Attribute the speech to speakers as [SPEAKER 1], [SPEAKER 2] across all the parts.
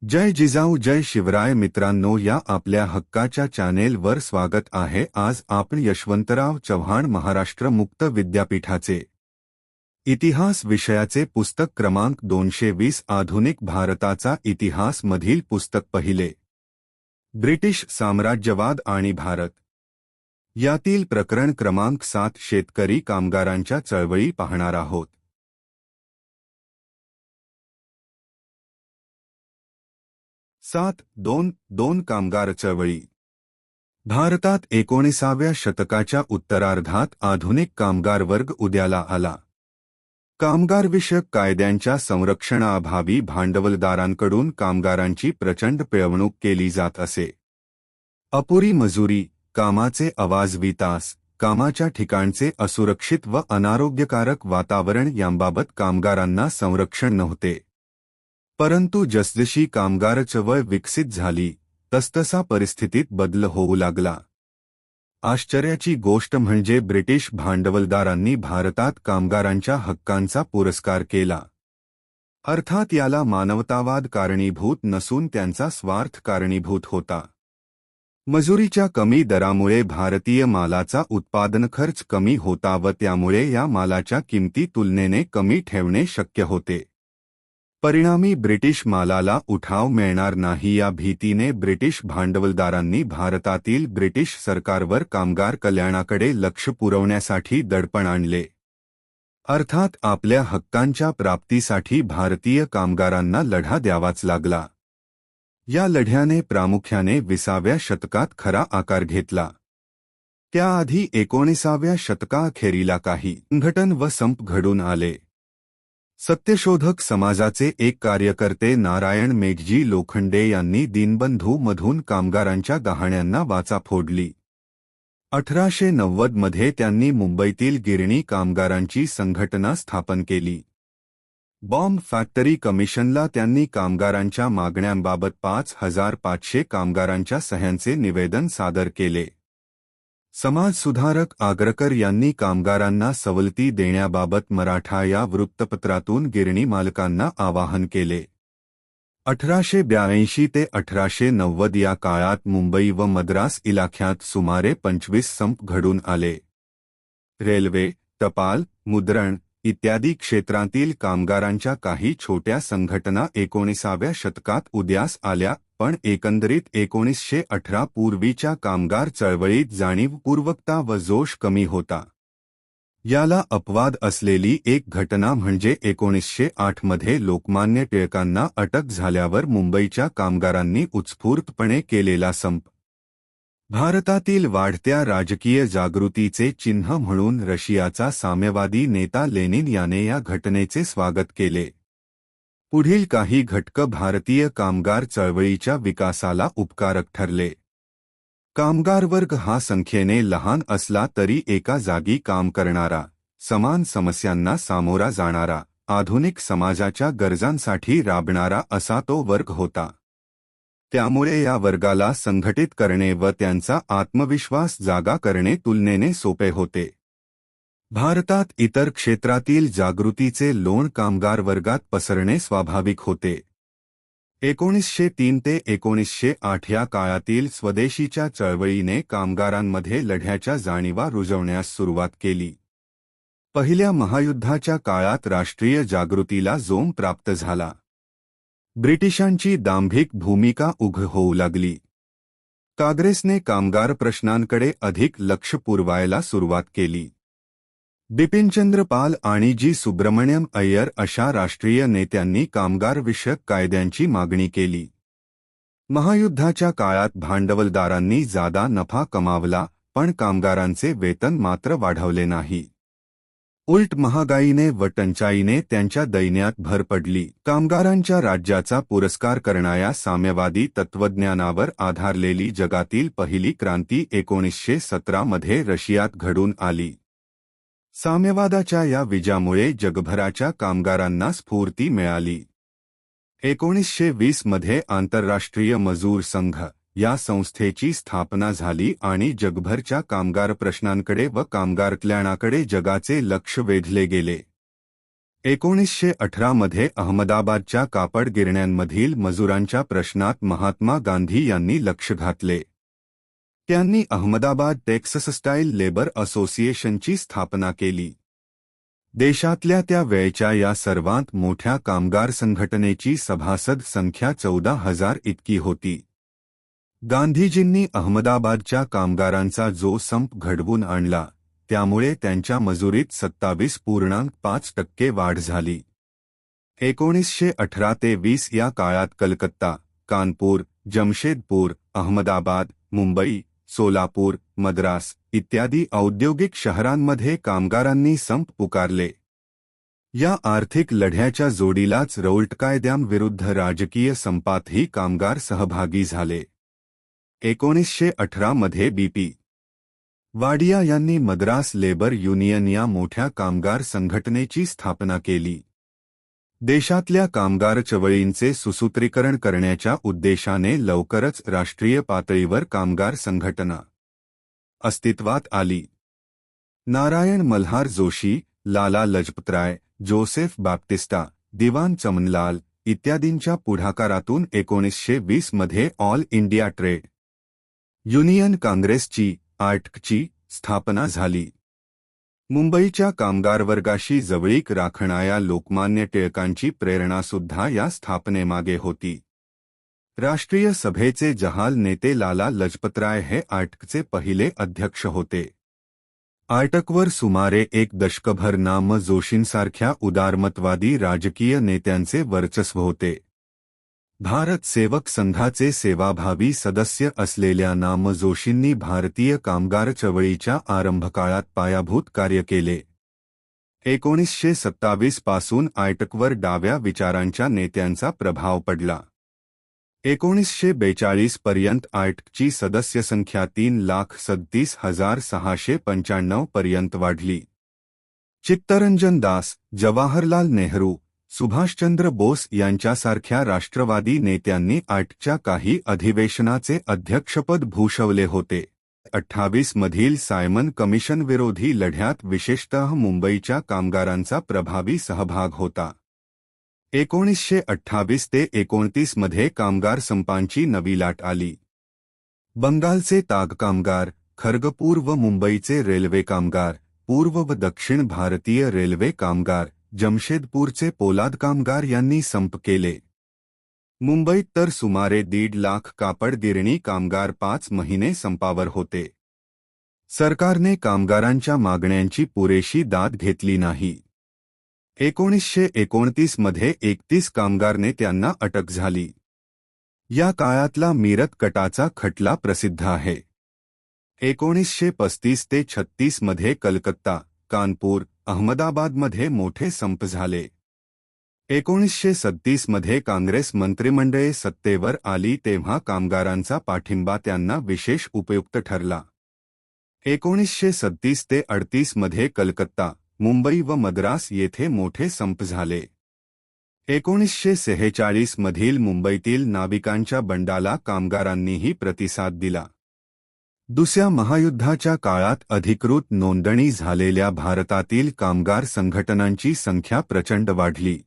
[SPEAKER 1] जय जिजाऊ जय शिवराय मित्रांनो, या आपल्या हक्काच्या चॅनेलवर स्वागत आहे। आज आपण यशवंतराव चव्हाण महाराष्ट्र मुक्त विद्यापीठाचे इतिहास विषयाचे पुस्तक क्रमांक 220 आधुनिक भारताचा इतिहास मधील पुस्तक पहिले, ब्रिटिश साम्राज्यवाद आणि भारत, यातील प्रकरण क्रमांक 7 शेतकरी कामगारांच्या चळवळी पाहणार आहोत। 7.2 कामगार चळवळी। भारतात 19व्या शतकाच्या उत्तरार्धात आधुनिक कामगार वर्ग उदयाला आला। कामगारविषयक कायद्यांच्या संरक्षणाअभावी भांडवलदारांकडून कामगारांची प्रचंड पिळवणूक केली जात असे। अपुरी मजुरी, कामाचे अवाजवी तास, कामाच्या ठिकाणचे असुरक्षित व अनारोग्यकारक वातावरण यांबाबत कामगारांना संरक्षण नव्हते। परंतु जसजशी कामगार चळवळ विकसित झाली तसतसा परिस्थितीत बदल होऊ लागला। आश्चर्याची गोष्ट म्हणजे ब्रिटिश भांडवलदारांनी भारतात कामगारांच्या हक्कांचा पुरस्कार केला। अर्थात याला मानवतावाद कारणीभूत नसून त्यांचा स्वार्थ कारणीभूत होता। मजुरीच्या कमी दरामुळे भारतीय मालाचा उत्पादन खर्च कमी होता व त्यामुळे या मालाच्या किमती तुलनेने कमी ठेवणे शक्य होते। परिणामी ब्रिटिश मालाला उठाव मिळणार नाही या भीतीने ब्रिटिश भांडवलदारांनी भारतातील ब्रिटिश सरकारवर कामगार कल्याणाकडे लक्ष पुरवण्यासाठी दडपण आणले। अर्थात आपल्या हक्कांच्या प्राप्तीसाठी भारतीय कामगारांना लढा द्यावाच लागला। या लढ्याने प्रामुख्याने 20व्या शतकात खरा आकार घेतला। त्याआधी 19व्या शतकाअखेरीला काही संघटन व संप घडून आले। सत्यशोधक समाजाचे एक कार्यकर्ते नारायण मेघजी लोखंडे यांनी दीनबंधू मधून कामगारांच्या गहाण्यांना वाचा फोडली। 1890 मध्ये त्यांनी मुंबईतील गिरणी कामगारांची संघटना स्थापन केली। बॉम्ब फॅक्टरी कमिशनला त्यांनी कामगारांच्या मागण्यांबाबत 5500 कामगारांच्या सह्यांचे निवेदन सादर केले। समाजसुधारक आगरकर यांनी कामगारांना सवलती देण्याबाबत मराठा या वृत्तपत्रातून गिरणी मालकांना आवाहन केले। 1882 ते 1890 या काळात मुंबई व मद्रास इलाख्यात सुमारे 25 संप घडून आले। रेल्वे, टपाल, मुद्रण इत्यादी क्षेत्रांतील कामगारांच्या काही छोट्या संघटना 19व्या शतकात उदयास आल्या, पण एकंदरीत 1918 पूर्वीच्या कामगार चळवळीत जाणीवपूर्वकता व जोश कमी होता। याला अपवाद असलेली एक घटना म्हणजे 1908 मध्ये लोकमान्य टिळकांना अटक झाल्यावर मुंबईच्या कामगारांनी उत्स्फूर्तपणे केलेला संप। भारतातील वाढत्या राजकीय जागृतीचे चिन्ह म्हणून रशियाचा साम्यवादी नेता लेनिन याने या घटनेचे स्वागत केले। पुढील काही घटक भारतीय कामगार चळवळीच्या विकासाला उपकारक ठरले। कामगार वर्ग हा संख्येने लहान असला तरी एका जागी काम करणारा, समान समस्यांना सामोरा जाणारा, आधुनिक समाजाच्या गरजांसाठी राबणारा असा तो वर्ग होता। त्यामुळे या वर्गाला संघटित करणे व त्यांचा आत्मविश्वास जागा करणे तुलनेने सोपे होते। भारतात इतर क्षेत्रातील जागृतीचे लोण कामगार वर्गात पसरणे स्वाभाविक होते। 1903 ते 1908 या काळातील स्वदेशीच्या चळवळीने कामगारांमध्ये लढ्याच्या जाणीवा रुजवण्यास सुरुवात केली। पहिल्या महायुद्धाच्या काळात राष्ट्रीय जागृतीला जोम प्राप्त झाला। ब्रिटिशांची दांभिक भूमिका उघड होऊ लागली। काँग्रेसने कामगार प्रश्नांकडे अधिक लक्ष पुरवायला सुरुवात केली। बिपिनचंद्र पाल आणि जी सुब्रमण्यम अय्यर अशा राष्ट्रीय नेत्यांनी कामगारविषयक कायद्यांची मागणी केली। महायुद्धाच्या काळात भांडवलदारांनी जादा नफा कमावला, पण कामगारांचे वेतन मात्र वाढवले नाही। उलट महागाईने व टंचाईने त्यांच्या दैन्यात भर पडली। कामगारांच्या राज्याचा पुरस्कार करणाऱ्या साम्यवादी तत्त्वज्ञानावर आधारलेली जगातील पहिली क्रांती 1917 मध्ये रशियात घडून आली। साम्यवादाच्या या विजयामुळे जगभराच्या कामगारांना स्फूर्ती मिळाली। 1920 मध्ये आंतरराष्ट्रीय मजूर संघ या संस्थेची स्थापना झाली आणि जगभरच्या कामगार प्रश्नांकडे व कामगार कल्याणाकडे जगाचे लक्ष वेधले गेले। 1918 मध्ये अहमदाबादच्या कापड गिरण्यांमधील मजुरांच्या प्रश्नात महात्मा गांधी यांनी लक्ष घातले. त्यांनी अहमदाबाद टेक्सटाईल लेबर असोसिएशनची स्थापना केली. देशातल्या त्या वेळच्या या सर्वात मोठ्या कामगार संघटनेची सभासद संख्या 14,000 इतकी होती. गांधीजींनी अहमदाबादच्या कामगारांचा जो संप घडवून आणला त्यामुळे त्यांच्या मजुरीत 27.5% वाढ झाली. 1918 ते 20 या काळात कलकत्ता, कानपूर, जमशेदपूर, अहमदाबाद, मुंबई, सोलापूर, मद्रास इत्यादी औद्योगिक शहरांमध्ये कामगारांनी संप पुकारले. या आर्थिक लढ्याच्या जोडीलाच रौल्ट कायद्यांविरुद्ध राजकीय संपातही कामगार सहभागी झाले. 1918 मध्ये बी.पी. वाडिया यांनी मद्रास लेबर युनियन या मोठ्या कामगार संघटनेची स्थापना केली. देशातल्या कामगार चळवळींचे सुसूत्रीकरण करण्याच्या उद्देशाने लवकरच राष्ट्रीय पातळीवर कामगार संघटना अस्तित्वात आली. नारायण मल्हार जोशी, लाला लजपतराय, जोसेफ बाप्टिस्टा, दिवान चमनलाल इत्यादींच्या पुढाकारातून 1920 मध्ये ऑल इंडिया ट्रेड युनियन काँग्रेसची आर्टची स्थापना झाली. मुंबईच्या कामगार वर्गाशी जवळीक राखणाऱ्या लोकमान्य टिळकांची प्रेरणासुद्धा या स्थापनेमागे होती. राष्ट्रीय सभेचे जहाल नेते लाला लजपतराय हे आर्टचे पहिले अध्यक्ष होते. आर्टकवर सुमारे एक दशकभर नाम जोशींसारख्या उदारमतवादी राजकीय नेत्यांचे वर्चस्व होते. भारत सेवक संघाचे सेवाभावी सदस्य असलेल्या नाम जोशींनी भारतीय कामगार चळवळीच्या आरंभकाळात पायाभूत कार्य केले. 1927 पासून आर्टकवर डाव्या विचारांच्या नेत्यांचा प्रभाव पडला. 1942 पर्यंत आर्टची सदस्यसंख्या 3,37,695 पर्यंत वाढली. चित्तरंजन दास, जवाहरलाल नेहरू, सुभाषचंद्र बोस यांच्यासारख्या राष्ट्रवादी नेत्यांनी आर्टच्या काही अधिवेशनाचे अध्यक्षपद भूषवले होते. 28 मधील सायमन कमिशन विरोधी लढ्यात विशेषतः मुंबईच्या कामगारांचा प्रभावी सहभाग होता. 1928 ते 29 मध्ये कामगार संपांची नवी लाट आली. बंगालचे ताग कामगार, खरगपूर व मुंबईचे रेल्वे कामगार, पूर्व व दक्षिण भारतीय रेल्वे कामगार, जमशेदपूरचे पोलाद कामगार यांनी संप केले. मुंबईत तर सुमारे 1.5 लाख कापड गिरणी कामगार 5 महिने संपावर होते. सरकारने कामगारांच्या मागण्यांची पुरेशी दाद घेतली नाही. 1929 मध्ये 31 कामगार नेत्यांना अटक झाली. या काळातला मीरत कटाचा खटला प्रसिद्ध आहे. 1935 ते 36 मध्ये कलकत्ता, कानपूर, अहमदाबादमध्ये मोठे संप झाले. 1937 मध्ये काँग्रेस मंत्रिमंडळे सत्तेवर आली तेव्हा कामगारांचा पाठिंबा त्यांना विशेष उपयुक्त ठरला. 1937 ते 38 मध्ये कलकत्ता, मुंबई व मद्रास येथे मोठे संप झाले. 1946 मधील मुंबईतील नाविकांच्या बंडाला कामगारांनीही प्रतिसाद दिला. दुसऱ्या महायुद्धाच्या काळात अधिकृत नोंदणी झालेल्या भारतातील कामगार संघटनांची संख्या प्रचंड वाढली.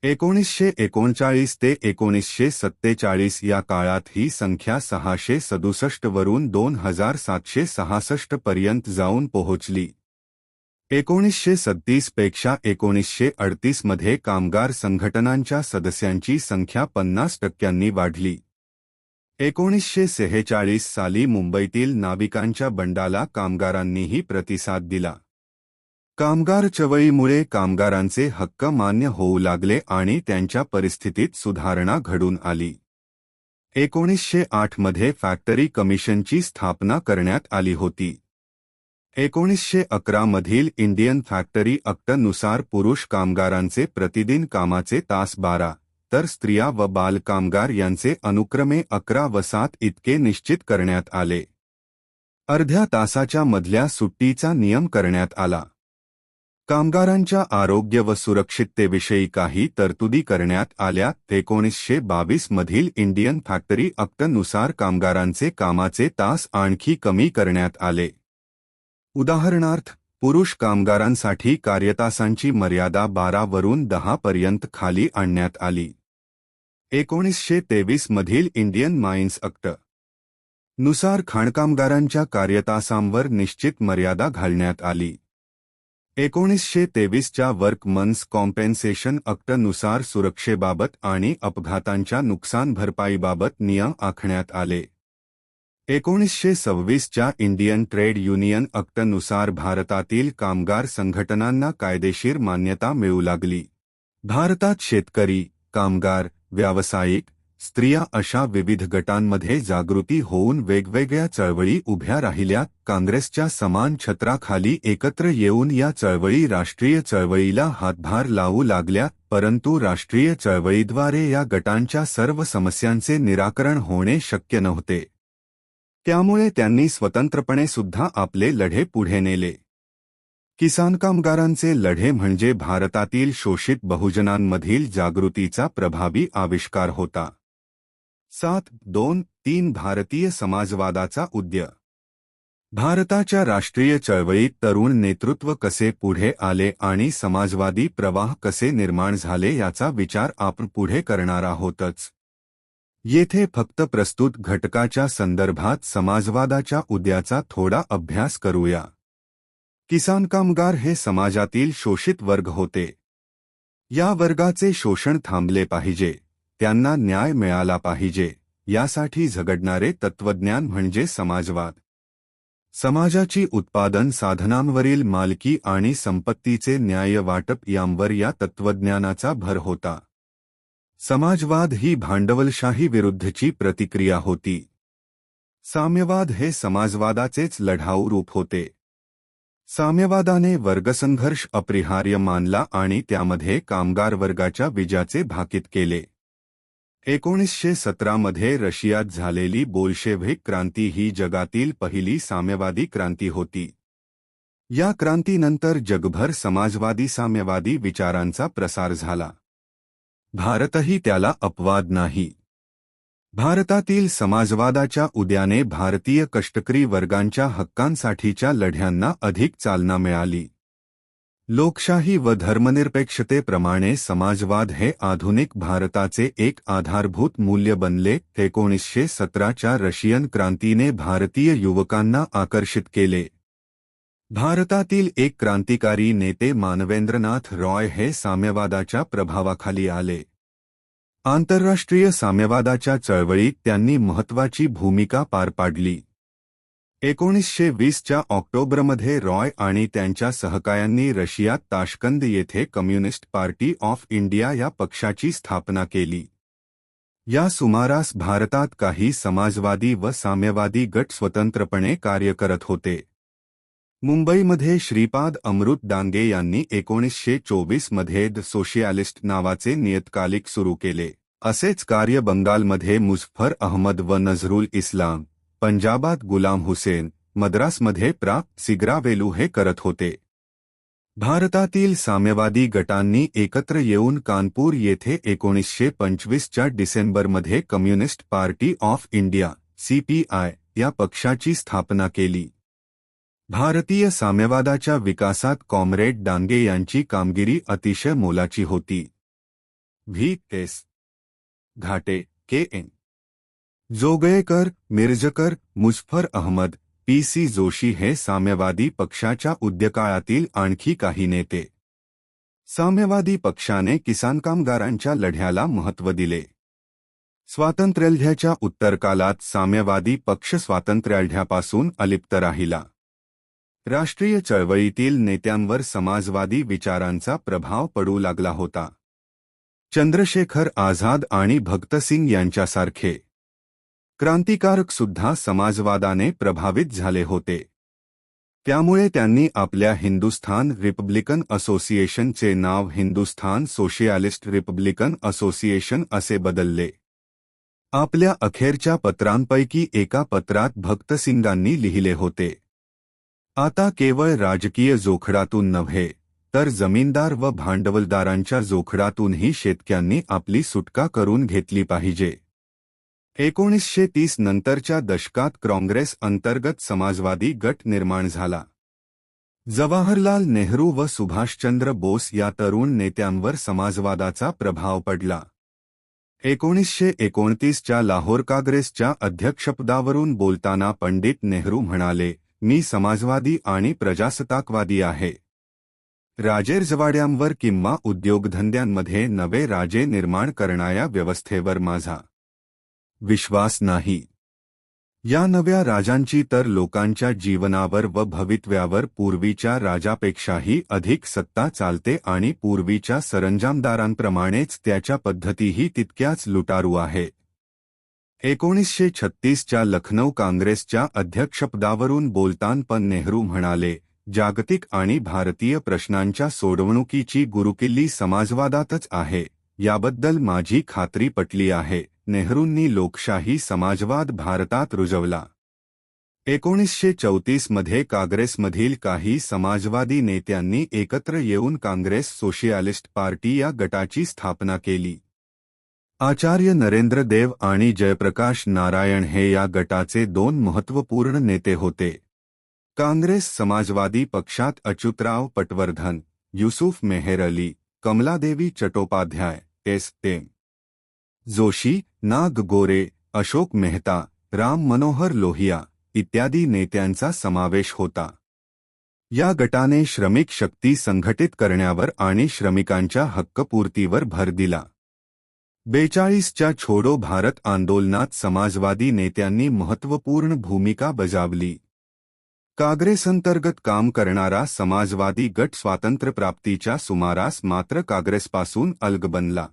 [SPEAKER 1] 1939 ते 1947 या काळात ही संख्या 667 वरून 2766 पर्यंत जाऊन पोहोचली. 1937 पेक्षा 1938 मध्ये कामगार संघटनांच्या सदस्यांची संख्या 50% वाढली. 1946 साली मुंबईतील नाविकांच्या बंडाला कामगारांनीही प्रतिसाद दिला. कामगार चळवळीमुळे कामगारांचे हक्क मान्य होऊ लागले आणि त्यांच्या परिस्थितीत सुधारणा घडून आली. 1908 मध्ये फॅक्टरी कमिशनची स्थापना करण्यात आली होती. 1911 मधील इंडियन फॅक्टरी ॲक्टनुसार पुरुष कामगारांचे प्रतिदिन कामाचे तास 12 तर स्त्रिया व बाल कामगार यांचे अनुक्रमे 11 व 7 इतके निश्चित करण्यात आले. अर्ध्या तासाच्या मधल्या सुट्टीचा नियम करण्यात आला. कामगारांच्या आरोग्य व सुरक्षिततेविषयी काही तरतुदी करण्यात आल्या. 1922 मधील इंडियन फॅक्टरी ॲक्टनुसार कामगारांचे कामाचे तास आणखी कमी करण्यात आले. उदाहरणार्थ, पुरुष कामगारांसाठी कार्यतासांची मर्यादा 12 वरून 10 पर्यंत खाली आणण्यात आली. 1923 मधील इंडियन माइन्स ॲक्ट नुसार खाणकामगारांच्या कार्यतासांवर निश्चित मर्यादा घालण्यात आली. 1923च्या वर्कमन्स कॉम्पेन्सेशन ॲक्ट नुसार सुरक्षेबाबत आणि अपघातांच्या नुकसान भरपाईबाबत नियम आखण्यात आले. 1926च्या इंडियन ट्रेड युनियन ॲक्ट नुसार भारतातील कामगार संघटनांना कायदेशीर मान्यता मिळू लागली. भारतात शेतकरी, कामगार, व्यावसायिक, स्त्रिया अशा विविध गटांमध्ये जागृती होऊन वेगवेगळ्या चळवळी उभ्या राहिल्या. काँग्रेसच्या समान छत्राखाली एकत्र येऊन या चळवळी राष्ट्रीय चळवळीला हातभार लावू लागल्या, परंतु राष्ट्रीय चळवळीद्वारे या गटांच्या सर्व समस्यांचे निराकरण होणे शक्य नव्हते. त्यामुळे त्यांनी स्वतंत्रपणे सुद्धा आपले लढे पुढे नेले. किसान कामगारांचे लढे म्हणजे भारतातील शोषित बहुजनांमधील जागृतीचा प्रभावी आविष्कार होता. 7.2.3 भारतीय समाजवादाचा उदय. भारताच्या राष्ट्रीय चळवळीत तरुण नेतृत्व कसे पुढे आले आणि समाजवादी प्रवाह कसे निर्माण झाले याचा विचार आपण पुढे करणार आहोतच. येथे फक्त प्रस्तुत घटकाच्या संदर्भात समाजवादाच्या उदयाचा थोडा अभ्यास करूया. किसान कामगार हे समाजातील शोषित वर्ग होते. या वर्गाचे शोषण थांबले पाहिजे, त्यांना न्याय मिळाला पाहिजे, यासाठी झगडणारे तत्त्वज्ञान म्हणजे समाजवाद. समाजाची उत्पादन साधनांवरील मालकी आणि संपत्तीचे न्याय्य वाटप यांवर या तत्त्वज्ञानाचा भर होता. समाजवाद ही भांडवलशाही विरुद्धची प्रतिक्रिया होती. साम्यवाद हे समाजवादाचेच लढाऊ रूप होते. साम्यवादाने वर्गसंघर्ष अपरिहार्य मानला आणि त्यामध्ये कामगार वर्गाच्या विजयाचे भाकीत केले. 1917 मध्ये रशियात झालेली बोल्शेव्हिक क्रांती ही जगातील पहिली साम्यवादी क्रांती होती. या क्रांतीनंतर जगभर समाजवादी साम्यवादी विचारांचा प्रसार झाला. भारतही त्याला अपवाद नाही. भारतातील समाजवादाच्या उदयाने भारतीय कष्टकरी वर्गांच्या हक्कांसाठीच्या लढ्यांना अधिक चालना मिळाली. लोकशाही व धर्मनिरपेक्षतेप्रमाणे समाजवाद हे आधुनिक भारताचे एक आधारभूत मूल्य बनले. 1917च्या रशियन क्रांतीने भारतीय युवकांना आकर्षित केले. भारतातील एक क्रांतिकारी नेते मानवेंद्रनाथ रॉय हे साम्यवादाच्या प्रभावाखाली आले. आंतरराष्ट्रीय साम्यवादाच्या चळवळीत त्यांनी महत्त्वाची भूमिका पार पाडली. 1920च्या ऑक्टोबरमध्ये रॉय आणि त्यांच्या सहकायांनी रशियात ताशकंद येथे कम्युनिस्ट पार्टी ऑफ इंडिया या पक्षाची स्थापना केली. या सुमारास भारतात काही समाजवादी व साम्यवादी गट स्वतंत्रपणे कार्य करत होते. मुंबईमध्ये श्रीपाद अमृत डांगे यांनी 1924 मध्ये द सोशियालिस्ट नावाचे नियतकालिक सुरू केले. असेच कार्य बंगालमध्ये मुझफ्फर अहमद व नझरुल इस्लाम, पंजाबात गुलाम हुसेन, मद्रासमध्ये प्रा. सिग्रावेलू हे करत होते. भारतातील साम्यवादी गटांनी एकत्र येऊन कानपूर येथे 1925च्या डिसेंबरमध्ये communist party of India (CPI) या पक्षाची स्थापना केली. भारतीय साम्यवादाच्या विकासात कॉम्रेड डांगे यांची कामगिरी अतिशय मोलाची होती. व्ही.एस. घाटे, के.एन. जोगळेकर, मिर्झकर, मुझफ्फर अहमद, पी.सी. जोशी हे साम्यवादी पक्षाच्या उद्यकाळातील आणखी काही नेते. साम्यवादी पक्षाने किसान कामगारांच्या लढ्याला महत्त्व दिले. स्वातंत्र्यलढ्याच्या उत्तरकालात साम्यवादी पक्ष स्वातंत्र्यलढ्यापासून अलिप्त राहिला. राष्ट्रीय चळवळीतील नेत्यांवर समाजवादी विचारांचा प्रभाव पडू लागला होता. चंद्रशेखर आझाद आणि भगतसिंग यांच्यासारखे क्रांतिकारक सुद्धा समाजवादाने प्रभावित झाले होते. त्यामुळे त्यांनी आपल्या हिंदुस्थान रिपब्लिकन असोसिएशनचे नाव हिंदुस्थान सोशियालिस्ट रिपब्लिकन असोसिएशन असे बदलले. आपल्या अखेरच्या पत्रांपैकी एका पत्रात भगतसिंगांनी लिहिले होते, आता केवळ राजकीय जोखडातून नव्हे तर जमीनदार व भांडवलदारांच्या जोखडातूनही शेतकऱ्यांनी आपली सुटका करून घेतली पाहिजे. 1930 नंतरच्या दशकात काँग्रेस अंतर्गत समाजवादी गट निर्माण झाला. जवाहरलाल नेहरू व सुभाषचंद्र बोस या तरुण नेत्यांवर समाजवादाचा प्रभाव पडला. 1929च्या लाहोर काँग्रेसच्या अध्यक्षपदावरून बोलताना पंडित नेहरू म्हणाले, मी समाजवादी आणि प्रजासत्ताकवादी आहे. राजेरजवाड्यांवर किंवा उद्योगधंद्यांमध्ये नवे राजे निर्माण करणाऱ्या व्यवस्थेवर माझा विश्वास नाही. या नव्या राजांची तर लोकांच्या जीवनावर व भवितव्यावर पूर्वीच्या राजापेक्षाही अधिक सत्ता चालते आणि पूर्वीच्या सरंजामदारांप्रमाणेच त्याच्या पद्धतीही तितक्याच लुटारू आहे. 1936च्या लखनौ काँग्रेसच्या अध्यक्षपदावरून बोलताना नेहरू म्हणाले, जागतिक आणि भारतीय प्रश्नांच्या सोडवणुकीची गुरुकिल्ली समाजवादातच आहे. याबद्दल माझी खात्री पटली आहे. नेहरूंनी लोकशाही समाजवाद भारतात रुजवला. 1934मध्ये काँग्रेसमधील काही समाजवादी नेत्यांनी एकत्र येऊन काँग्रेस सोशियालिस्ट पार्टी या गटाची स्थापना केली. आचार्य नरेंद्र देव आणि जयप्रकाश नारायण हे या गटाचे दोन महत्त्वपूर्ण नेते होते. काँग्रेस समाजवादी पक्षात अच्युतराव पटवर्धन, युसुफ मेहर अली, कमलादेवी चट्टोपाध्याय, एस.एम. जोशी, नाग गोरे, अशोक मेहता, राम मनोहर लोहिया इत्यादी नेत्यांचा समावेश होता. या गटाने श्रमिक शक्ती संघटित करण्यावर आणि श्रमिकांच्या हक्कपूर्तीवर भर दिला. 42च्या छोडो भारत आंदोलनात समाजवादी नेत्यांनी महत्त्वपूर्ण भूमिका बजावली. काँग्रेसंतर्गत काम करणारा समाजवादी गट स्वातंत्र्यप्राप्तीच्या सुमारास मात्र काँग्रेसपासून अलग बनला.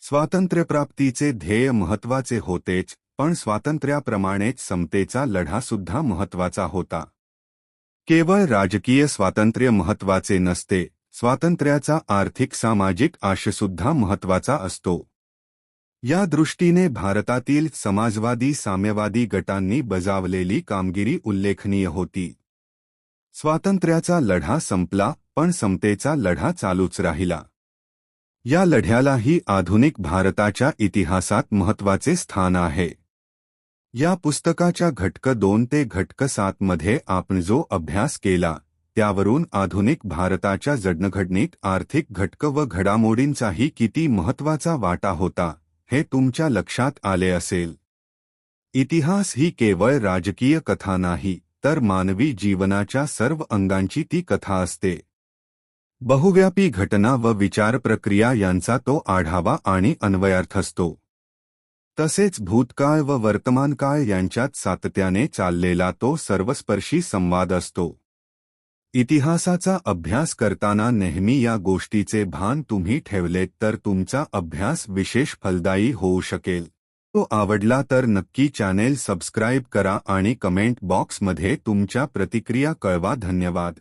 [SPEAKER 1] स्वातंत्र्यप्राप्तीचे ध्येय महत्त्वाचे होतेच, पण स्वातंत्र्याप्रमाणेच समतेचा लढासुद्धा महत्त्वाचा होता. केवळ राजकीय स्वातंत्र्य महत्त्वाचे नसते, स्वातंत्र्याचा आर्थिक सामाजिक आशयसुद्धा महत्त्वाचा असतो. या दृष्टीने भारतातील समाजवादी साम्यवादी गटांनी बजावलेली कामगिरी उल्लेखनीय होती. स्वातंत्र्याचा लढा संपला, पण समतेचा लढा चालूच राहिला. या लढ्यालाही आधुनिक भारताच्या इतिहासात महत्त्वाचे स्थान आहे. या पुस्तकाच्या घटक 2 ते घटक 7 मध्ये आपण जो अभ्यास केला, त्यावरून आधुनिक भारताच्या जडणघडणीत आर्थिक घटक व घडामोडींचाही किती महत्त्वाचा वाटा होता, हे तुमच्या लक्षात आले असेल. इतिहास ही केवळ राजकीय कथा नाही, तर मानवी जीवनाच्या सर्व अंगांची ती कथा असते. बहुव्यापी घटना व विचार प्रक्रिया यांचा तो आढावा आणि अन्वयार्थ असतो. तसेच भूतकाळ व वर्तमानकाळ यांच्यात सातत्याने चाललेला तो सर्वस्पर्शी संवाद असतो. इतिहासाचा अभ्यास करताना नेहमी या गोष्टीचे भान तुम्ही ठेवलेत तर तुमचा अभ्यास विशेष फलदायी होऊ शकेल. तो आवडला तर नक्की चॅनेल सबस्क्राईब करा आणि कमेंट बॉक्समध्ये तुमच्या प्रतिक्रिया कळवा. धन्यवाद.